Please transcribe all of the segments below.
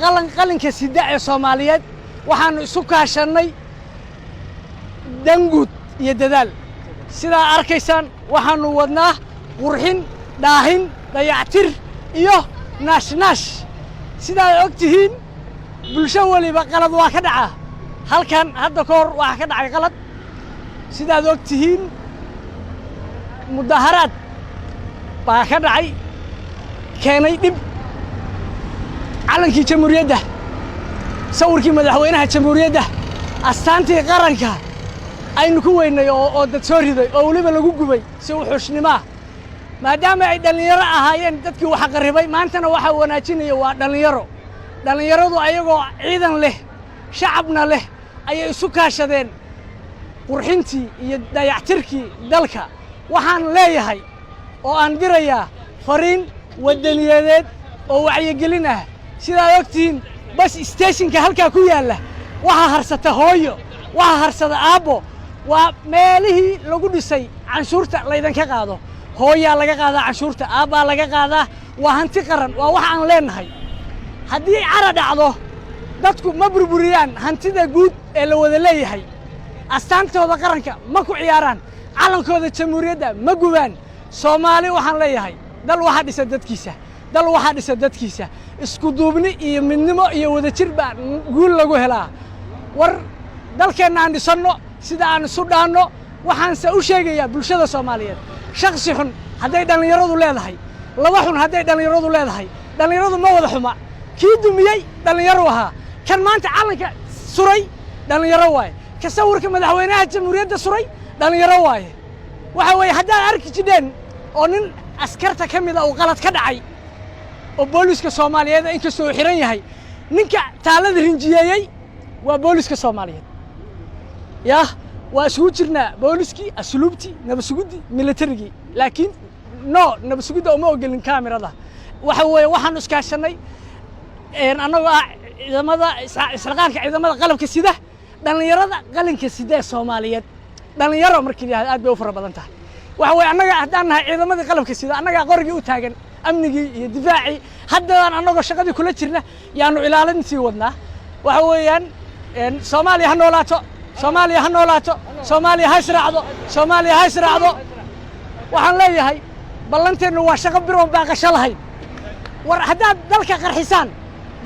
qalinka sida ee Soomaaliyeed waxaanu isu kaashanay danguud iyo dadaal sida arkaysaan waxaanu wadnaa qurxin daahin dayactir iyo naashnash sida ay ogtihiin bulsho waliba qalad waa ka dhacaa halkan hadda ka hor waa ka dhacay qalad sida ay ogtihiin mudaharaad baa ka dhacay keenay dib calankii jamhuuriyadda sawirkii madaxweynaha jamhuuriyadda astaantii qaranka aynu ku weynay oo dad soo riday oo waliba lagu gubay si uu xushnimaa maadaama ay dhalinyaro ahaayeen dadkii waxa qaribay maantana waxa wanaajinaya waa dhalinyaradu ayagoo ciidan leh shacabna leh ayay isu kaashadeen qurxintii iyo dayactirkii dalka waxaan leeyahay oo aan dirayaa fariin wadaniyadeed oo wacyigelin ah sidaad ogtihiin bas stationka halkaa ku yaalla waxaa harsata hooyo waxaa harsada aabbo waa meelihii lagu dhisay canshuurta laydanka qaado hooyaa laga qaadaa canshuurta aabbaa laga qaadaa waa hanti qaran waa wax aan leenahay haddii cara dhacdo dadku ma burburiyaan hantida guud ee la wada leeyahay astaantooda qaranka ma ku ciyaaraan calankooda jamhuuriyadda ma gubaan Soomaali waxaan leeyahay dal waxa dhisa dadkiisa isku duubni iyo midnimo iyo wadajir baa guul lagu helaa war dalkeena aan dhisano sida aan isu dhaano waxaan u sheegayaa bulshada Soomaaliyeed shakhsi xun haday dhalinyaradu leedahay laba xun haday dhalinyaradu leedahay dhalinyaradu ma wada xuma kii dumiyay dhalinyaro ahaa kan maanta calanka suray dhalinyaro waay ka sawirka madaxweynaha jamhuuriyadda suray dhalinyaro waay waxa way haddaan arki jireen oo nin askarta ka mid ah oo qalad ka dhacay oo booliska Soomaaliyeed inkastoo xiran yahay ninka taalada rinjiyeeyay waa booliska Soomaaliyeed waa isugu jirnaa booliskii asluubtii nabasugudii militarigii laakiin nabasugudda uma ogolin kaamirada waxa weeye waxaan iskaashanay annagoo ah ciidamada israqaanka ciidamada qalabka sida dhalinyarada qalinka sida ee Soomaaliyeed dhalinyaro markii aad bay u fara badan tahay waxa weeye annaga haddaan nahay ciidamada qalabka sida annaga qorigii u taagan amnigii iyo difaacii haddaan annagoo shaqadii kula jirna yaanu ilaalintii wadnaa waxa weeyaan Soomaaliya ha noolaato Soomaaliya ha noolaato Soomaaliya ha israacdo waxaan leeyahay ballanteenu waa shaqo biroon baaqasho lahayn war haddaad dalka qarxisaan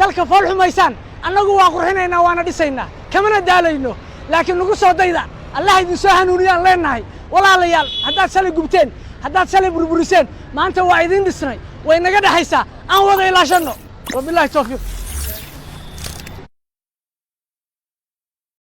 dalka fool xumaysaan annagu waa qurxinaynaa waana dhisaynaa kamana daalayno laakiin nagu soo dayda Allah idin soo hanuuniyaan leenahay walaalayaal haddaad salay gubteen haddaad salay burburiseen maanta waa idin dhisnay way naga dhaxaysaa aan wada ilaashano wabillahi tawfiiq